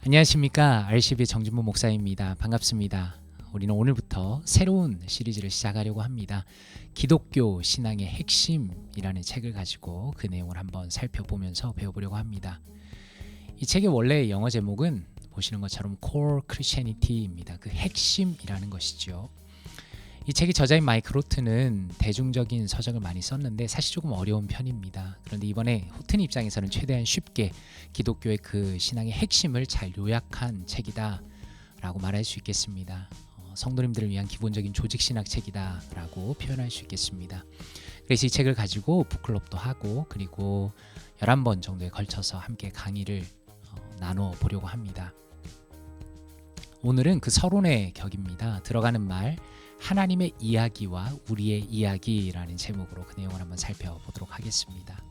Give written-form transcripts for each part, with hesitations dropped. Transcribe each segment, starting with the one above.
안녕하십니까. RCB의 정진모 목사입니다. 반갑습니다. 우리는 오늘부터 새로운 시리즈를 시작하려고 합니다. 기독교 신앙의 핵심이라는 책을 가지고 그 내용을 한번 살펴보면서 배워보려고 합니다. 이 책의 원래 영어 제목은 보시는 것처럼 Core Christianity입니다. 그 핵심이라는 것이죠. 이 책의 저자인 마이크 로트는 대중적인 서적을 많이 썼는데 사실 조금 어려운 편입니다. 그런데 이번에 호튼 입장에서는 최대한 쉽게 기독교의 그 신앙의 핵심을 잘 요약한 책이다 라고 말할 수 있겠습니다. 성도님들을 위한 기본적인 조직신학 책이다 라고 표현할 수 있겠습니다. 그래서 이 책을 가지고 북클럽도 하고 그리고 11번 정도에 걸쳐서 함께 강의를 나눠보려고 합니다. 오늘은 그 서론의 격입니다. 들어가는 말 하나님의 이야기와 우리의 이야기라는 제목으로 그 내용을 한번 살펴보도록 하겠습니다.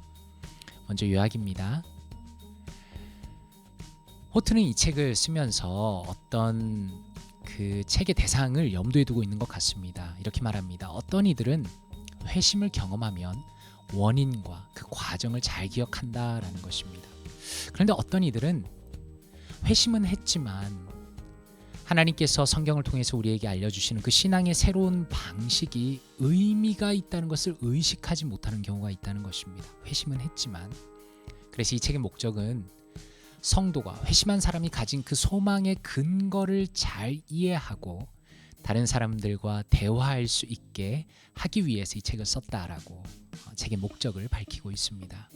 먼저 요약입니다. 호트는 이 책을 쓰면서 어떤 그 책의 대상을 염두에 두고 있는 것 같습니다. 이렇게 말합니다. 어떤 이들은 회심을 경험하면 원인과 그 과정을 잘 기억한다라는 것입니다. 그런데 어떤 이들은 회심은 했지만 하나님께서 성경을 통해서 우리에게 알려주시는 그 신앙의 새로운 방식이 의미가 있다는 것을 의식하지 못하는 경우가 있다는 것입니다. 회심은 했지만. 그래서 이 책의 목적은 성도가 회심한 사람이 가진 그 소망의 근거를 잘 이해하고 다른 사람들과 대화할 수 있게 하기 위해서 이 책을 썼다라고 책의 목적을 밝히고 있습니다.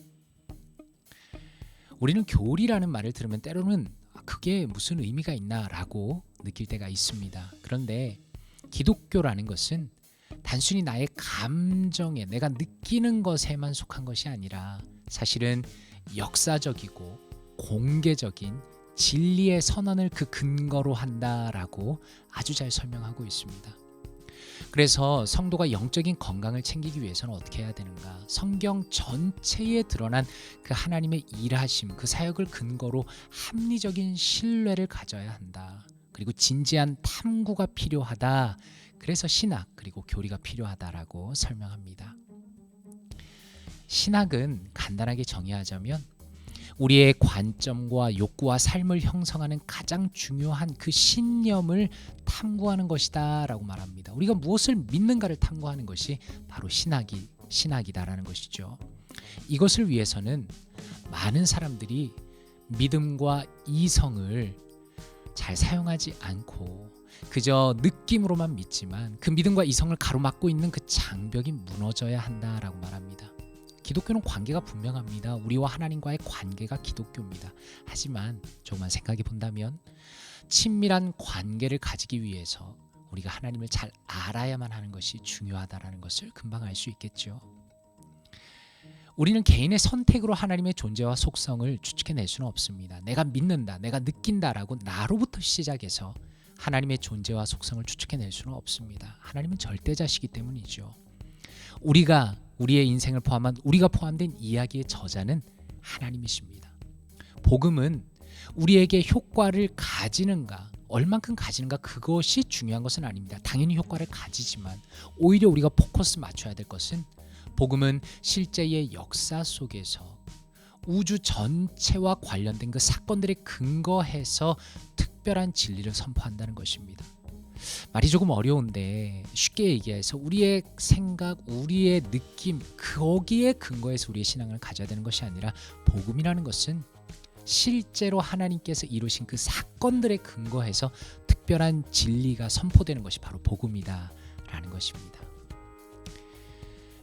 우리는 교리라는 말을 들으면 때로는 그게 무슨 의미가 있나라고 느낄 때가 있습니다. 그런데 기독교라는 것은 단순히 나의 감정에 내가 느끼는 것에만 속한 것이 아니라 사실은 역사적이고 공개적인 진리의 선언을 그 근거로 한다라고 아주 잘 설명하고 있습니다. 그래서 성도가 영적인 건강을 챙기기 위해서는 어떻게 해야 되는가? 성경 전체에 드러난 그 하나님의 일하심, 그 사역을 근거로 합리적인 신뢰를 가져야 한다. 그리고 진지한 탐구가 필요하다. 그래서 신학 그리고 교리가 필요하다라고 설명합니다. 신학은 간단하게 정의하자면 우리의 관점과 욕구와 삶을 형성하는 가장 중요한 그 신념을 탐구하는 것이다 라고 말합니다. 우리가 무엇을 믿는가를 탐구하는 것이 바로 신학이다라는 것이죠. 이것을 위해서는 많은 사람들이 믿음과 이성을 잘 사용하지 않고 그저 느낌으로만 믿지만 그 믿음과 이성을 가로막고 있는 그 장벽이 무너져야 한다라고 말합니다. 기독교는 관계가 분명합니다. 우리와 하나님과의 관계가 기독교입니다. 하지만 조금만 생각해 본다면 친밀한 관계를 가지기 위해서 우리가 하나님을 잘 알아야만 하는 것이 중요하다는 것을 금방 알 수 있겠죠. 우리는 개인의 선택으로 하나님의 존재와 속성을 추측해낼 수는 없습니다. 내가 믿는다, 내가 느낀다라고 나로부터 시작해서 하나님의 존재와 속성을 추측해낼 수는 없습니다. 하나님은 절대자시기 때문이죠. 우리의 인생을 포함한 우리가 포함된 이야기의 저자는 하나님이십니다. 복음은 우리에게 효과를 가지는가, 얼만큼 가지는가 그것이 중요한 것은 아닙니다. 당연히 효과를 가지지만 오히려 우리가 포커스 맞춰야 될 것은 복음은 실제의 역사 속에서 우주 전체와 관련된 그 사건들에 근거해서 특별한 진리를 선포한다는 것입니다. 말이 조금 어려운데 쉽게 얘기해서 우리의 생각, 우리의 느낌 거기에 근거해서 우리의 신앙을 가져야 되는 것이 아니라 복음이라는 것은 실제로 하나님께서 이루신 그 사건들에 근거해서 특별한 진리가 선포되는 것이 바로 복음이다라는 것입니다.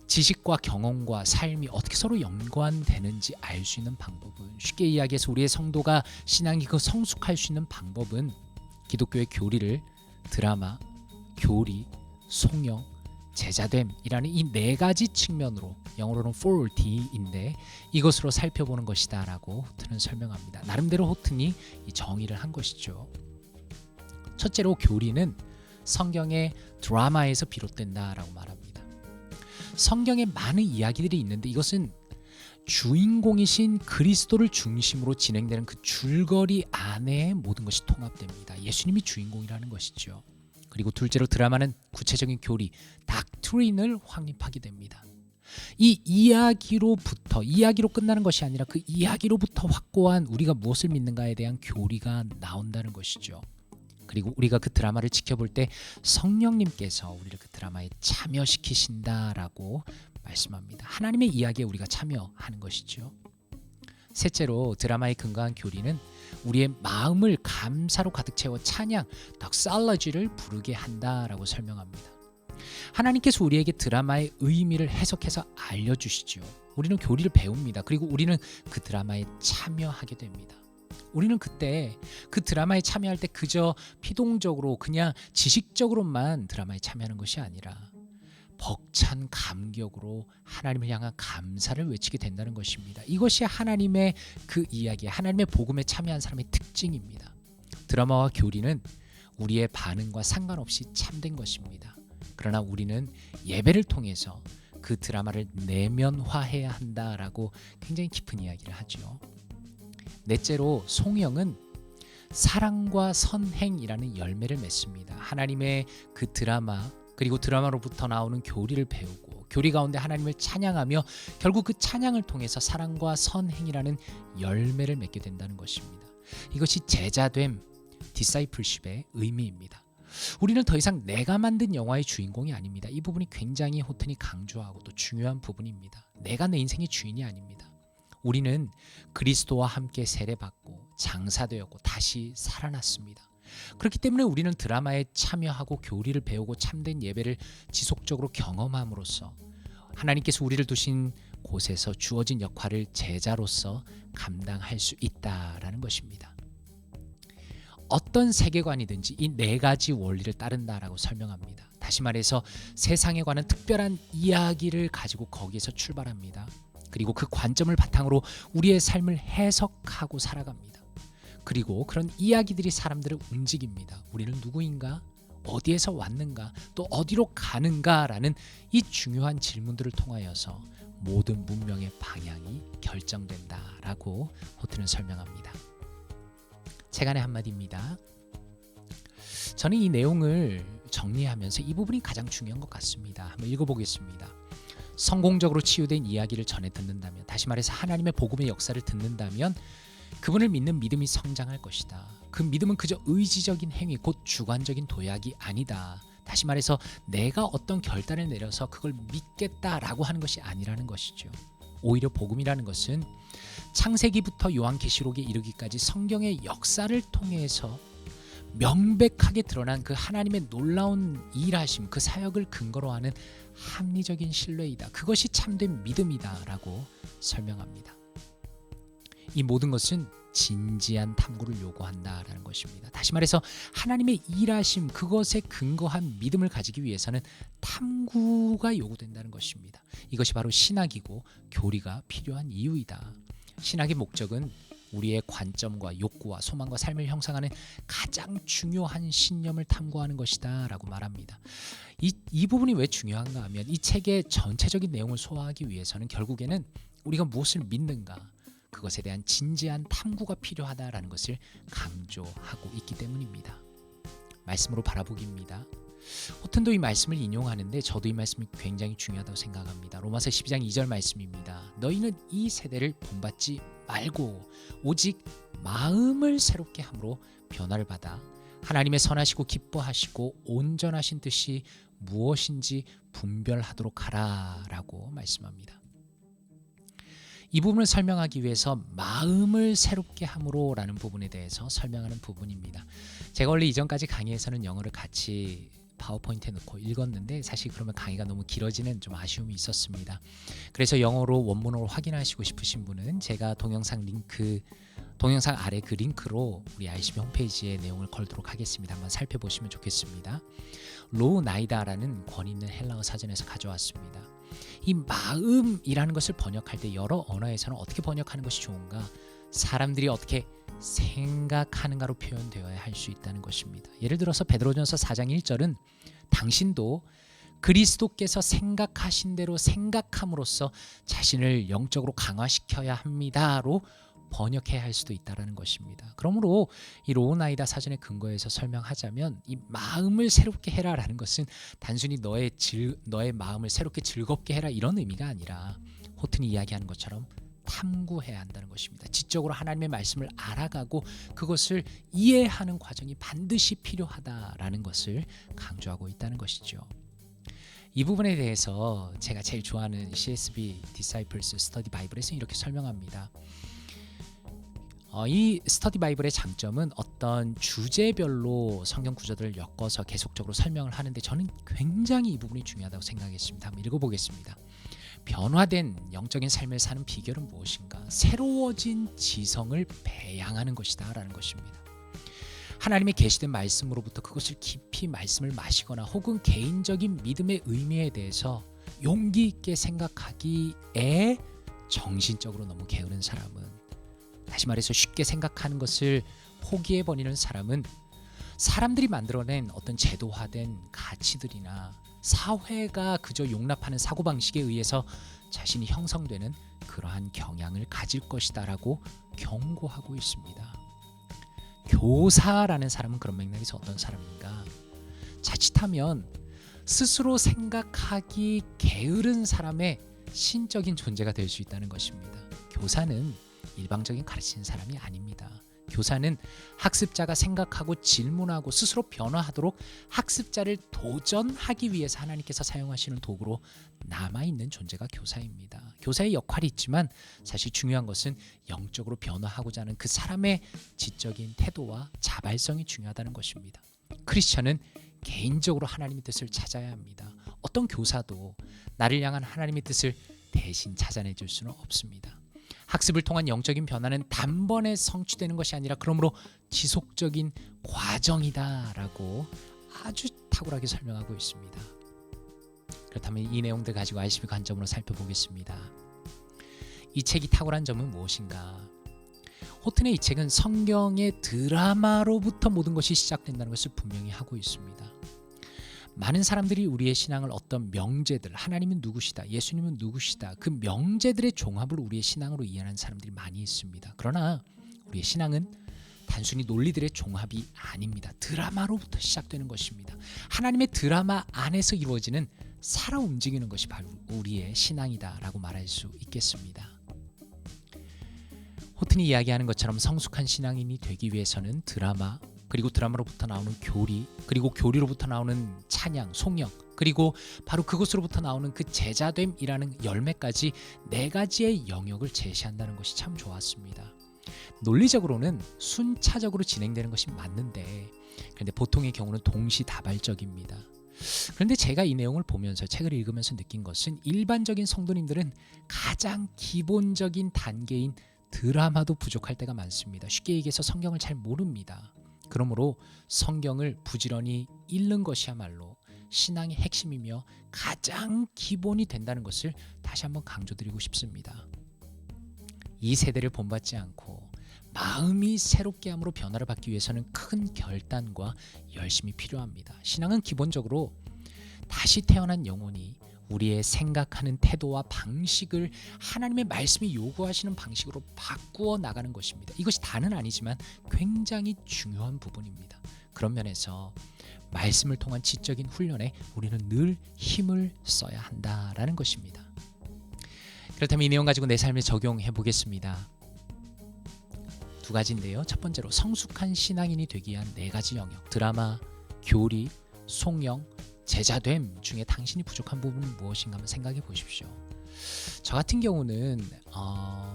지식과 경험과 삶이 어떻게 서로 연관되는지 알 수 있는 방법은 쉽게 이야기해서 우리의 성도가 신앙이 그 성숙할 수 있는 방법은 기독교의 교리를 드라마, 교리, 송영, 제자됨이라는 이 네 가지 측면으로 영어로는 4D인데 이것으로 살펴보는 것이다 라고 호튼은 설명합니다. 나름대로 호튼이 이 정의를 한 것이죠. 첫째로 교리는 성경의 드라마에서 비롯된다라고 말합니다. 성경에 많은 이야기들이 있는데 이것은 주인공이신 그리스도를 중심으로 진행되는 그 줄거리 안에 모든 것이 통합됩니다. 예수님이 주인공이라는 것이죠. 그리고 둘째로 드라마는 구체적인 교리, 닥트린을 확립하게 됩니다. 이 이야기로 끝나는 것이 아니라 그 이야기로부터 확고한 우리가 무엇을 믿는가에 대한 교리가 나온다는 것이죠. 그리고 우리가 그 드라마를 지켜볼 때 성령님께서 우리를 그 드라마에 참여시키신다라고 말씀합니다. 하나님의 이야기에 우리가 참여하는 것이죠. 셋째로 드라마의 근거한 교리는 우리의 마음을 감사로 가득 채워 찬양, 덕살러지를 부르게 한다라고 설명합니다. 하나님께서 우리에게 드라마의 의미를 해석해서 알려주시죠. 우리는 교리를 배웁니다. 그리고 우리는 그 드라마에 참여하게 됩니다. 우리는 그때 그 드라마에 참여할 때 그저 피동적으로 그냥 지식적으로만 드라마에 참여하는 것이 아니라 벅찬 감격으로 하나님을 향한 감사를 외치게 된다는 것입니다. 이것이 하나님의 그 이야기, 하나님의 복음에 참여한 사람의 특징입니다. 드라마와 교리는 우리의 반응과 상관없이 참된 것입니다. 그러나 우리는 예배를 통해서 그 드라마를 내면화해야 한다라고 굉장히 깊은 이야기를 하죠. 넷째로 송영은 사랑과 선행이라는 열매를 맺습니다. 하나님의 그 드라마 그리고 드라마로부터 나오는 교리를 배우고 교리 가운데 하나님을 찬양하며 결국 그 찬양을 통해서 사랑과 선행이라는 열매를 맺게 된다는 것입니다. 이것이 제자됨, 디사이플십의 의미입니다. 우리는 더 이상 내가 만든 영화의 주인공이 아닙니다. 이 부분이 굉장히 호튼이 강조하고 또 중요한 부분입니다. 내가 내 인생의 주인이 아닙니다. 우리는 그리스도와 함께 세례받고 장사되었고 다시 살아났습니다. 그렇기 때문에 우리는 드라마에 참여하고 교리를 배우고 참된 예배를 지속적으로 경험함으로써 하나님께서 우리를 두신 곳에서 주어진 역할을 제자로서 감당할 수 있다라는 것입니다. 어떤 세계관이든지 이 네 가지 원리를 따른다라고 설명합니다. 다시 말해서 세상에 관한 특별한 이야기를 가지고 거기에서 출발합니다. 그리고 그 관점을 바탕으로 우리의 삶을 해석하고 살아갑니다. 그리고 그런 이야기들이 사람들을 움직입니다. 우리는 누구인가? 어디에서 왔는가? 또 어디로 가는가라는 이 중요한 질문들을 통하여서 모든 문명의 방향이 결정된다라고 호트는 설명합니다. 책안의 한마디입니다. 저는 이 내용을 정리하면서 이 부분이 가장 중요한 것 같습니다. 한번 읽어보겠습니다. 성공적으로 치유된 이야기를 전해 듣는다면, 다시 말해서 하나님의 복음의 역사를 듣는다면 그분을 믿는 믿음이 성장할 것이다. 그 믿음은 그저 의지적인 행위, 곧 주관적인 도약이 아니다. 다시 말해서 내가 어떤 결단을 내려서 그걸 믿겠다라고 하는 것이 아니라는 것이죠. 오히려 복음이라는 것은 창세기부터 요한계시록에 이르기까지 성경의 역사를 통해서 명백하게 드러난 그 하나님의 놀라운 일하심, 그 사역을 근거로 하는 합리적인 신뢰이다. 그것이 참된 믿음이다라고 설명합니다. 이 모든 것은 진지한 탐구를 요구한다라는 것입니다. 다시 말해서 하나님의 일하심, 그것에 근거한 믿음을 가지기 위해서는 탐구가 요구된다는 것입니다. 이것이 바로 신학이고 교리가 필요한 이유이다. 신학의 목적은 우리의 관점과 욕구와 소망과 삶을 형성하는 가장 중요한 신념을 탐구하는 것이다 라고 말합니다. 이 부분이 왜 중요한가 하면 이 책의 전체적인 내용을 소화하기 위해서는 결국에는 우리가 무엇을 믿는가, 그것에 대한 진지한 탐구가 필요하다라는 것을 강조하고 있기 때문입니다. 말씀으로 바라보기입니다. 호튼도 이 말씀을 인용하는데 저도 이 말씀이 굉장히 중요하다고 생각합니다. 로마서 12장 2절 말씀입니다. 너희는 이 세대를 본받지 말고 오직 마음을 새롭게 함으로 변화를 받아 하나님의 선하시고 기뻐하시고 온전하신 뜻이 무엇인지 분별하도록 하라라고 말씀합니다. 이 부분을 설명하기 위해서 마음을 새롭게 함으로라는 부분에 대해서 설명하는 부분입니다. 제가 원래 이전까지 강의에서는 영어를 같이 파워포인트에 넣고 읽었는데 사실 그러면 강의가 너무 길어지는 좀 아쉬움이 있었습니다. 그래서 영어로 원문으로 확인하시고 싶으신 분은 제가 동영상 아래 그 링크로 우리 ICB 홈페이지에 내용을 걸도록 하겠습니다. 한번 살펴보시면 좋겠습니다. 로우 나이다라는 권위 있는 헬라어 사전에서 가져왔습니다. 이 마음이라는 것을 번역할 때 여러 언어에서는 어떻게 번역하는 것이 좋은가? 사람들이 어떻게 생각하는가로 표현되어야 할 수 있다는 것입니다. 예를 들어서 베드로전서 4장 1절은 당신도 그리스도께서 생각하신 대로 생각함으로써 자신을 영적으로 강화시켜야 합니다로 번역해야 할 수도 있다라는 것입니다. 그러므로 이 로우나이다 사전에 근거해서 설명하자면 이 마음을 새롭게 해라라는 것은 단순히 너의 마음을 새롭게 즐겁게 해라 이런 의미가 아니라 호튼이 이야기하는 것처럼 탐구해야 한다는 것입니다. 지적으로 하나님의 말씀을 알아가고 그것을 이해하는 과정이 반드시 필요하다라는 것을 강조하고 있다는 것이죠. 이 부분에 대해서 제가 제일 좋아하는 CSB Disciples Study Bible에서 이렇게 설명합니다. 이 스터디 바이블의 장점은 어떤 주제별로 성경 구절들을 엮어서 계속적으로 설명을 하는데 저는 굉장히 이 부분이 중요하다고 생각했습니다. 한번 읽어보겠습니다. 변화된 영적인 삶을 사는 비결은 무엇인가? 새로워진 지성을 배양하는 것이다 라는 것입니다. 하나님의 계시된 말씀으로부터 그것을 깊이 말씀을 마시거나 혹은 개인적인 믿음의 의미에 대해서 용기 있게 생각하기에 정신적으로 너무 게으른 사람은, 다시 말해서 쉽게 생각하는 것을 포기해버리는 사람은 사람들이 만들어낸 어떤 제도화된 가치들이나 사회가 그저 용납하는 사고방식에 의해서 자신이 형성되는 그러한 경향을 가질 것이다 라고 경고하고 있습니다. 교사라는 사람은 그런 맥락에서 어떤 사람인가? 자칫하면 스스로 생각하기 게으른 사람의 신적인 존재가 될 수 있다는 것입니다. 교사는 일방적인 가르치는 사람이 아닙니다. 교사는 학습자가 생각하고 질문하고 스스로 변화하도록 학습자를 도전하기 위해서 하나님께서 사용하시는 도구로 남아있는 존재가 교사입니다. 교사의 역할이 있지만 사실 중요한 것은 영적으로 변화하고자 하는 그 사람의 지적인 태도와 자발성이 중요하다는 것입니다. 크리스천은 개인적으로 하나님의 뜻을 찾아야 합니다. 어떤 교사도 나를 향한 하나님의 뜻을 대신 찾아내줄 수는 없습니다. 학습을 통한 영적인 변화는 단번에 성취되는 것이 아니라 그러므로 지속적인 과정이다라고 아주 탁월하게 설명하고 있습니다. 그렇다면 이 내용들 가지고 ICB 관점으로 살펴보겠습니다. 이 책이 탁월한 점은 무엇인가? 호튼의 이 책은 성경의 드라마로부터 모든 것이 시작된다는 것을 분명히 하고 있습니다. 많은 사람들이 우리의 신앙을 어떤 명제들, 하나님은 누구시다, 예수님은 누구시다, 그 명제들의 종합을 우리의 신앙으로 이해하는 사람들이 많이 있습니다. 그러나 우리의 신앙은 단순히 논리들의 종합이 아닙니다. 드라마로부터 시작되는 것입니다. 하나님의 드라마 안에서 이루어지는 살아 움직이는 것이 바로 우리의 신앙이다라고 말할 수 있겠습니다. 호튼이 이야기하는 것처럼 성숙한 신앙인이 되기 위해서는 드라마, 그리고 드라마로부터 나오는 교리, 그리고 교리로부터 나오는 찬양, 송영, 그리고 바로 그것으로부터 나오는 그 제자됨이라는 열매까지 4가지의 영역을 제시한다는 것이 참 좋았습니다. 논리적으로는 순차적으로 진행되는 것이 맞는데, 그런데 보통의 경우는 동시다발적입니다. 그런데 제가 이 내용을 보면서, 책을 읽으면서 느낀 것은 일반적인 성도님들은 가장 기본적인 단계인 드라마도 부족할 때가 많습니다. 쉽게 얘기해서 성경을 잘 모릅니다. 그러므로 성경을 부지런히 읽는 것이야말로 신앙의 핵심이며 가장 기본이 된다는 것을 다시 한번 강조드리고 싶습니다. 이 세대를 본받지 않고 마음이 새롭게 함으로 변화를 받기 위해서는 큰 결단과 열심이 필요합니다. 신앙은 기본적으로 다시 태어난 영혼이 우리의 생각하는 태도와 방식을 하나님의 말씀이 요구하시는 방식으로 바꾸어 나가는 것입니다. 이것이 다는 아니지만 굉장히 중요한 부분입니다. 그런 면에서 말씀을 통한 지적인 훈련에 우리는 늘 힘을 써야 한다라는 것입니다. 그렇다면 이 내용 가지고 내 삶에 적용해 보겠습니다. 2가지인데요. 첫 번째로 성숙한 신앙인이 되기 위한 4가지 영역, 드라마, 교리, 송영, 제자됨 중에 당신이 부족한 부분은 무엇인가 한번 생각해 보십시오. 저 같은 경우는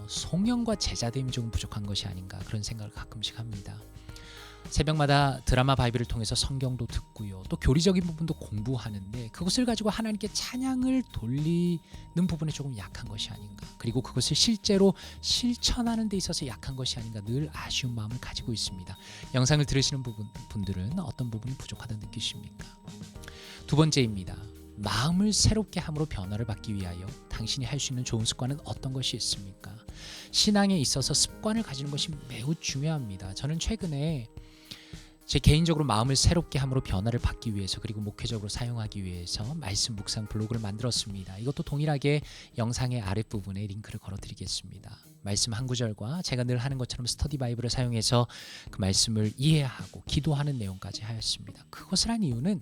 송영과 제자됨이 조금 부족한 것이 아닌가 그런 생각을 가끔씩 합니다. 새벽마다 드라마 바이블을 통해서 성경도 듣고요, 또 교리적인 부분도 공부하는데 그것을 가지고 하나님께 찬양을 돌리는 부분에 조금 약한 것이 아닌가, 그리고 그것을 실제로 실천하는 데 있어서 약한 것이 아닌가 늘 아쉬운 마음을 가지고 있습니다. 영상을 들으시는 분들은 어떤 부분이 부족하다고 느끼십니까? 2번째입니다. 마음을 새롭게 함으로 변화를 받기 위하여 당신이 할 수 있는 좋은 습관은 어떤 것이 있습니까? 신앙에 있어서 습관을 가지는 것이 매우 중요합니다. 저는 최근에 제 개인적으로 마음을 새롭게 함으로 변화를 받기 위해서 그리고 목회적으로 사용하기 위해서 말씀 묵상 블로그를 만들었습니다. 이것도 동일하게 영상의 아랫부분에 링크를 걸어드리겠습니다. 말씀 한 구절과 제가 늘 하는 것처럼 스터디 바이블을 사용해서 그 말씀을 이해하고 기도하는 내용까지 하였습니다. 그것을 한 이유는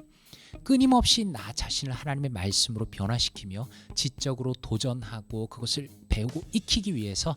끊임없이 나 자신을 하나님의 말씀으로 변화시키며 지적으로 도전하고 그것을 배우고 익히기 위해서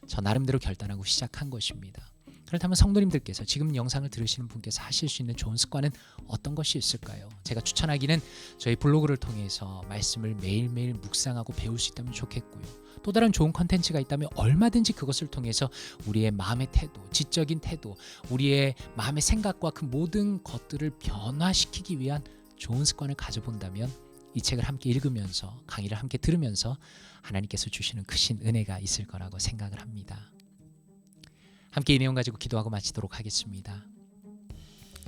저 나름대로 결단하고 시작한 것입니다. 그렇다면 성도님들께서 지금 영상을 들으시는 분께서 하실 수 있는 좋은 습관은 어떤 것이 있을까요? 제가 추천하기는 저희 블로그를 통해서 말씀을 매일매일 묵상하고 배울 수 있다면 좋겠고요. 또 다른 좋은 컨텐츠가 있다면 얼마든지 그것을 통해서 우리의 마음의 태도, 지적인 태도, 우리의 마음의 생각과 그 모든 것들을 변화시키기 위한 좋은 습관을 가져본다면 이 책을 함께 읽으면서 강의를 함께 들으면서 하나님께서 주시는 크신 은혜가 있을 거라고 생각을 합니다. 함께 이 내용 가지고 기도하고 마치도록 하겠습니다.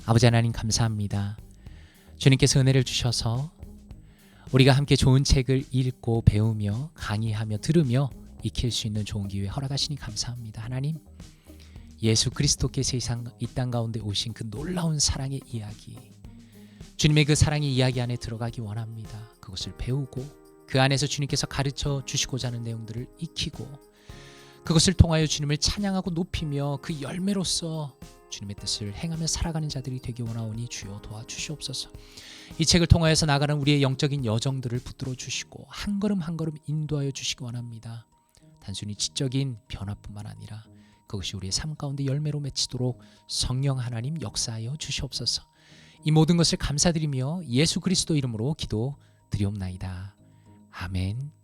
아버지 하나님 감사합니다. 주님께서 은혜를 주셔서 우리가 함께 좋은 책을 읽고 배우며 강의하며 들으며 익힐 수 있는 좋은 기회 허락하시니 감사합니다. 하나님, 예수 그리스도께서 이 땅 가운데 오신 그 놀라운 사랑의 이야기, 주님의 그 사랑의 이야기 안에 들어가기 원합니다. 그것을 배우고 그 안에서 주님께서 가르쳐 주시고자 하는 내용들을 익히고 그것을 통하여 주님을 찬양하고 높이며 그 열매로서 주님의 뜻을 행하며 살아가는 자들이 되기 원하오니 주여 도와주시옵소서. 이 책을 통하여서 나가는 우리의 영적인 여정들을 붙들어 주시고 한 걸음 한 걸음 인도하여 주시기 원합니다. 단순히 지적인 변화뿐만 아니라 그것이 우리의 삶 가운데 열매로 맺히도록 성령 하나님 역사하여 주시옵소서. 이 모든 것을 감사드리며 예수 그리스도 이름으로 기도드리옵나이다. 아멘.